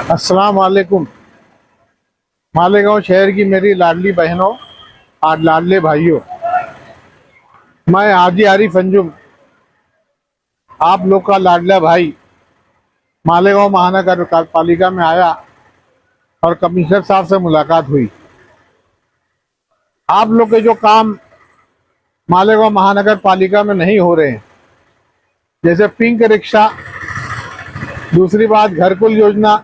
अस्सलाम वालेकुम। मालेगांव शहर की मेरी लाडली बहनों और लाडले भाइयों, मैं हाजी आरिफ अंजुम, आप लोग का लाडला भाई, मालेगांव महानगर पालिका में आया और कमिश्नर साहब से मुलाकात हुई। आप लोग के जो काम मालेगांव महानगर पालिका में नहीं हो रहे हैं, जैसे पिंक रिक्शा, दूसरी बात घरकुल योजना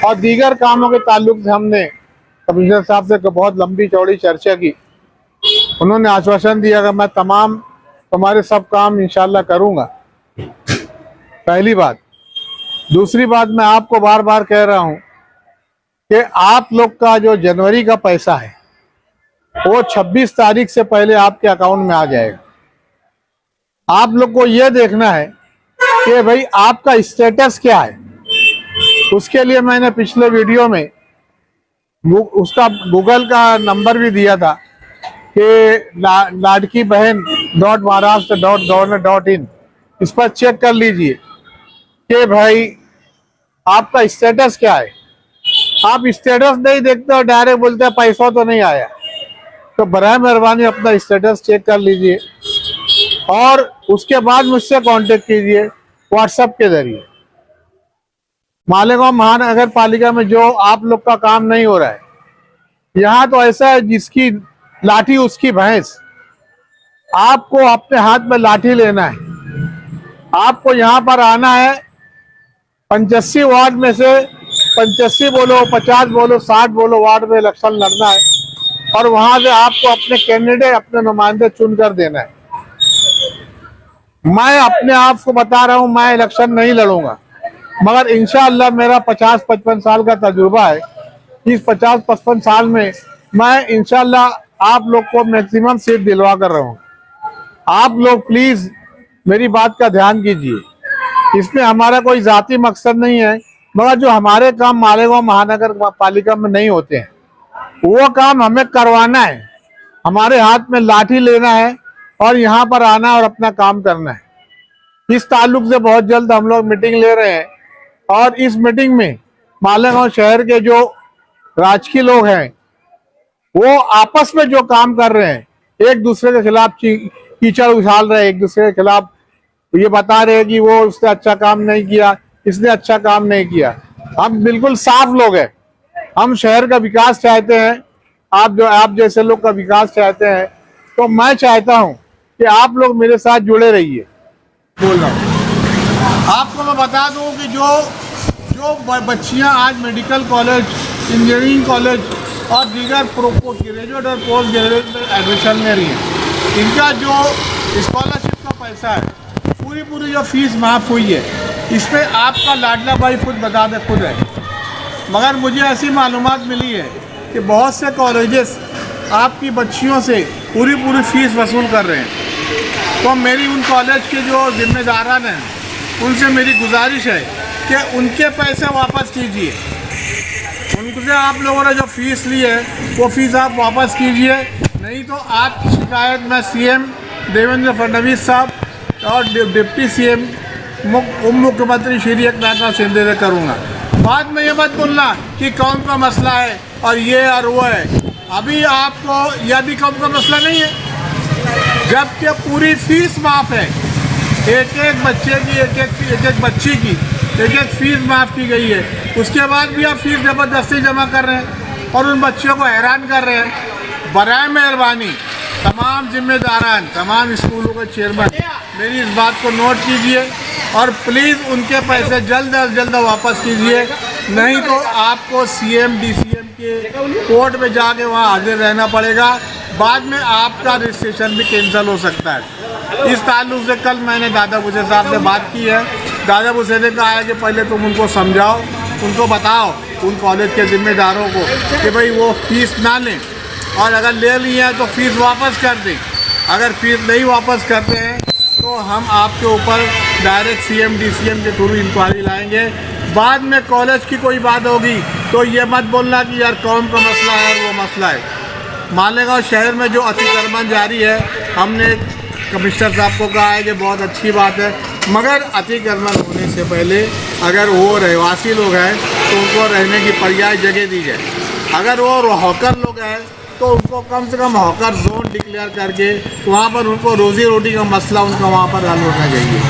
और दीगर कामों के ताल्लुक से हमने कमिश्नर साहब से बहुत लंबी चौड़ी चर्चा की। उन्होंने आश्वासन दिया कि मैं तमाम तुम्हारे सब काम इंशाल्लाह करूंगा। पहली बात। दूसरी बात, मैं आपको बार बार कह रहा हूं कि आप लोग का जो जनवरी का पैसा है वो 26 तारीख से पहले आपके अकाउंट में आ जाएगा। आप लोग को यह देखना है कि भाई आपका स्टेटस क्या है। उसके लिए मैंने पिछले वीडियो में उसका गूगल का नंबर भी दिया था कि लाडकी बहन .महाराष्ट्र.gov.in, इस पर चेक कर लीजिए कि भाई आपका स्टेटस क्या है। आप स्टेटस नहीं देखते और डायरेक्ट बोलते हैं पैसा तो नहीं आया, तो बराए मेहरबानी अपना स्टेटस चेक कर लीजिए और उसके बाद मुझसे कांटेक्ट कीजिए व्हाट्सएप के जरिए। मालेगांव महानगर पालिका में जो आप लोग का काम नहीं हो रहा है, यहाँ तो ऐसा है जिसकी लाठी उसकी भैंस। आपको अपने हाथ में लाठी लेना है। आपको यहाँ पर आना है, 85 वार्ड में से 85 बोलो, 50 बोलो, 60 बोलो वार्ड में इलेक्शन लड़ना है और वहां से आपको अपने कैंडिडेट, अपने नुमाइंदे चुनकर देना है। मैं अपने आप को बता रहा हूं, मैं इलेक्शन नहीं लड़ूंगा, मगर इंशाअल्लाह मेरा 50-55 साल का तजुर्बा है। इस 50-55 साल में मैं इंशाअल्लाह आप लोग को मैक्सिमम सीट दिलवा कर रहा हूँ। आप लोग प्लीज मेरी बात का ध्यान कीजिए। इसमें हमारा कोई जाती मकसद नहीं है, मगर जो हमारे काम मालेगांव महानगर पालिका में नहीं होते हैं वो काम हमें करवाना है। हमारे हाथ में लाठी लेना है और यहाँ पर आना और अपना काम करना है। इस ताल्लुक से बहुत जल्द हम लोग मीटिंग ले रहे हैं और इस मीटिंग में मालेगांव शहर के जो राजकीय लोग हैं वो आपस में जो काम कर रहे हैं, एक दूसरे के खिलाफ कीचड़ उछाल रहे हैं, एक दूसरे के खिलाफ ये बता रहे हैं कि वो उसने अच्छा काम नहीं किया, इसने अच्छा काम नहीं किया। हम बिल्कुल साफ लोग हैं, हम शहर का विकास चाहते हैं। आप जैसे लोग का विकास चाहते हैं, तो मैं चाहता हूं कि आप लोग मेरे साथ जुड़े रहिए। बोल रहा हूँ आपको, मैं बता दूं कि जो बच्चियां आज मेडिकल कॉलेज, इंजीनियरिंग कॉलेज और दीगर ग्रेजुएट और पोस्ट ग्रेजुएट में एडमिशन ले रही हैं, इनका जो स्कॉलरशिप का पैसा है, पूरी जो फीस माफ़ हुई है, इसमें आपका लाडला भाई खुद बता दे खुद है। मगर मुझे ऐसी मालूमात मिली है कि बहुत से कॉलेजेस आपकी बच्चियों से पूरी फीस वसूल कर रहे हैं। तो मेरी उन कॉलेज के जो जिम्मेदारान हैं उनसे मेरी गुजारिश है कि उनके पैसे वापस कीजिए। उनसे आप लोगों ने जो फीस ली है वो फीस आप वापस कीजिए, नहीं तो आपकी शिकायत मैं सीएम देवेंद्र फडणवीस साहब और डिप्टी सीएम उप मुख्यमंत्री श्री एकनाथ शिंदे से करूँगा। बाद में ये मत बोलना कि कौन का मसला है और ये और वो है। अभी आपको यह भी कौन का मसला नहीं है, जबकि पूरी फीस माफ़ है। एक बच्चे की, एक बच्ची की एक फीस माफ़ की गई है। उसके बाद भी आप फीस ज़बरदस्ती जमा कर रहे हैं और उन बच्चों को हैरान कर रहे हैं। बराए मेहरबानी तमाम जिम्मेदारान, तमाम स्कूलों के चेयरमैन मेरी इस बात को नोट कीजिए और प्लीज़ उनके पैसे जल्द अज जल्द वापस कीजिए, नहीं तो आपको सीएम डीसीएम के कोर्ट में जाके वहाँ हाजिर रहना पड़ेगा। बाद में आपका रजिस्ट्रेशन भी कैंसिल हो सकता है। इस ताल्लुक से कल मैंने दादा भूसे साहब से बात की है। दादा भूसे ने कहा है कि पहले तुम उनको समझाओ, उनको बताओ, उन कॉलेज के जिम्मेदारों को कि भाई वो फीस ना लें और अगर ले ली है तो फीस वापस कर दें। अगर फीस नहीं वापस करते हैं तो हम आपके ऊपर डायरेक्ट सीएम डीसीएम के थ्रू इंक्वायरी लाएंगे। बाद में कॉलेज की कोई बात होगी तो ये मत बोलना कि यार कौन का मसला है और वो मसला है। मालेगांव शहर में जो अतिक्रमण जारी है, हमने कमिश्नर साहब को कहा है कि बहुत अच्छी बात है, मगर अतिक्रमण होने से पहले अगर वो रहवासी लोग हैं तो उनको रहने की पर्याय जगह दी जाए। अगर वो हॉकर लोग हैं तो उनको कम से कम हॉकर जोन डिक्लेयर करके वहाँ पर उनको रोज़ी रोटी का मसला उनका वहाँ पर हल होना चाहिए।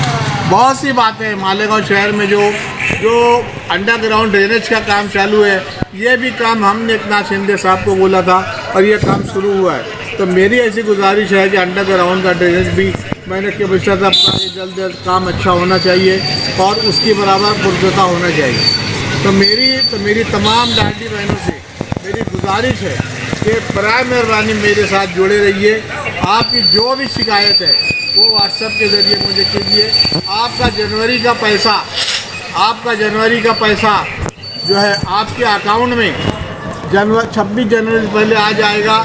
बहुत सी बातें हैं। मालेगांव शहर में जो अंडरग्राउंड ड्रेनेज का काम चालू है, ये भी काम हमने एकनाथ शिंदे साहब को बोला था और ये काम शुरू हुआ है। तो मेरी ऐसी गुजारिश है कि अंडरग्राउंड का ड्रेनेज भी मैंने कमिश्नर साहब का जल्द से जल्द काम अच्छा होना चाहिए और उसकी बराबर पुरजोता होना चाहिए। तो मेरी तमाम लाडली बहनों से मेरी गुजारिश है कि बराए मेहरबानी मेरे साथ जुड़े रहिए। आपकी जो भी शिकायत है वो व्हाट्सएप के ज़रिए मुझे कीजिए। आपका जनवरी का पैसा जो है आपके अकाउंट में 26 जनवरी से पहले आ जाएगा।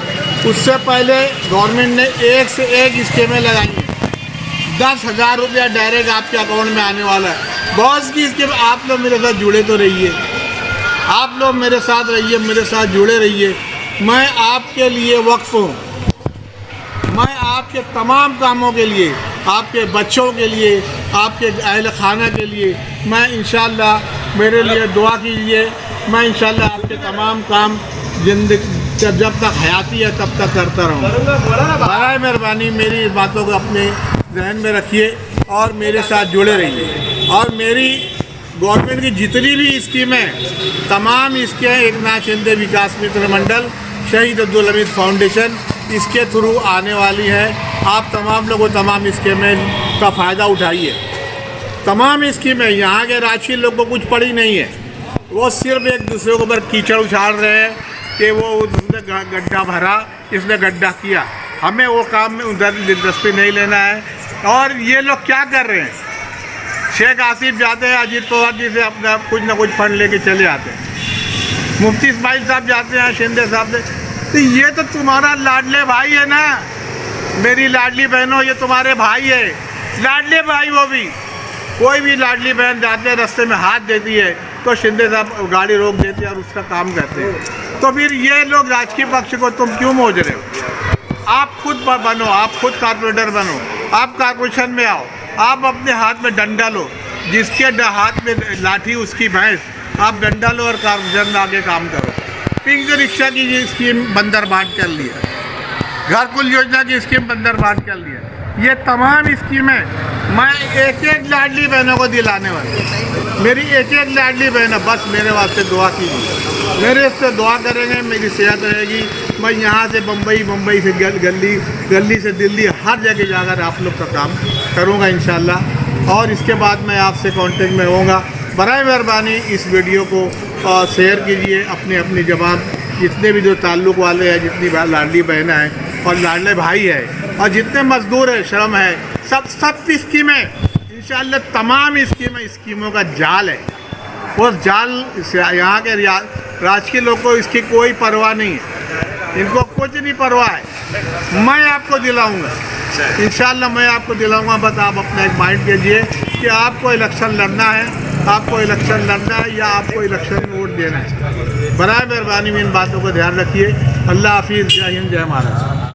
उससे पहले गवर्नमेंट ने एक से एक स्कीमें लगाई हैं। 10,000 रुपया डायरेक्ट आपके अकाउंट में आने वाला है। बहुत की स्कीम। आप लोग मेरे साथ जुड़े तो रहिए, आप लोग मेरे साथ रहिए, मेरे साथ जुड़े रहिए। मैं आपके लिए वक्फ हूँ। मैं आपके तमाम कामों के लिए, आपके बच्चों के लिए, आपके अहल खाना के लिए, मैं इंशाअल्लाह मेरे लिए दुआ कीजिए। मैं इंशाअल्लाह आपके तमाम काम जिंदगी जब तक हयाती है तब तक करता रहूँगा। बराए मेहरबानी मेरी इस बातों को अपने जहन में रखिए और मेरे साथ जुड़े रहिए। और मेरी गवर्नमेंट की जितनी भी स्कीमें, तमाम स्कीमें एकनाथ शिंदे विकास मित्र मंडल, शहीद अब्दुल हमीद फाउंडेशन, इसके थ्रू आने वाली है। आप तमाम लोगों तमाम स्कीमें का फ़ायदा उठाइए। तमाम स्कीमें यहाँ के राजकीय लोग को कुछ पड़ी नहीं है। वो सिर्फ एक दूसरे के ऊपर कीचड़ उछाल रहे हैं कि वो उसने गड्ढा भरा, इसने गड्ढा किया। हमें वो काम में उधर दिलचस्पी नहीं लेना है। और ये लोग क्या कर रहे हैं? शेख आसिफ जाते हैं अजीत पवार जी से अपना कुछ ना कुछ फंड लेके चले आते हैं। मुफ्ती इस्माइल साहब जाते हैं शिंदे साहब से। तो ये तो तुम्हारा लाडले भाई है ना, मेरी लाडली बहनों, ये तुम्हारे भाई है, लाडले भाई। वो भी कोई भी लाडली बहन जाते हैं रास्ते में हाथ देती है तो शिंदे साहब गाड़ी रोक देते हैं और उसका काम करते हैं। तो फिर ये लोग राजकीय पक्ष को तुम क्यों मोज रहे हो? आप खुद बनो, आप खुद कारपोरेटर बनो, आप कारपोरेशन में आओ, आप अपने हाथ में डंडा लो। जिसके हाथ में लाठी उसकी भैंस, आप डंडा लो और कारपोरेशन में आगे काम करो। पिंक रिक्शा की ये स्कीम बंदर बांट कर लिया, घरकुल योजना की स्कीम बंदर बांट कर लिया। ये तमाम स्कीमें मैं एक एक लाडली बहनों को दिलाने वाली। मेरी एक एक लाडली बहन, बस मेरे वास्ते दुआ कीजिए, मेरे से दुआ करेंगे, मेरी सेहत रहेगी। मैं यहाँ से बम्बई से गली से दिल्ली, हर जगह जाकर आप लोग का काम करूँगा इंशाल्लाह। और इसके बाद मैं आपसे कांटेक्ट में होऊंगा। बराए मेहरबानी इस वीडियो को शेयर कीजिए अपनी अपनी जबान। जितने भी जो ताल्लुक़ वाले हैं, जितनी लाडली बहनें हैं और लाडले भाई है और जितने मजदूर है, श्रम है, सब स्कीमें इंशाअल्लाह, तमाम स्कीमों का जाल है। वो जाल यहाँ के राजकीय लोगों को इसकी कोई परवाह नहीं है, इनको कुछ नहीं परवाह है। मैं आपको दिलाऊंगा इंशाअल्लाह, मैं आपको दिलाऊंगा। बस आप अपना एक माइंड कीजिए कि आपको इलेक्शन लड़ना है, आपको इलेक्शन लड़ना है या आपको इलेक्शन में वोट देना है। बराए मेहरबानी इन बातों को ध्यान रखिए। अल्लाह हाफिज़। जय हिंद, जय महाराष्ट्र।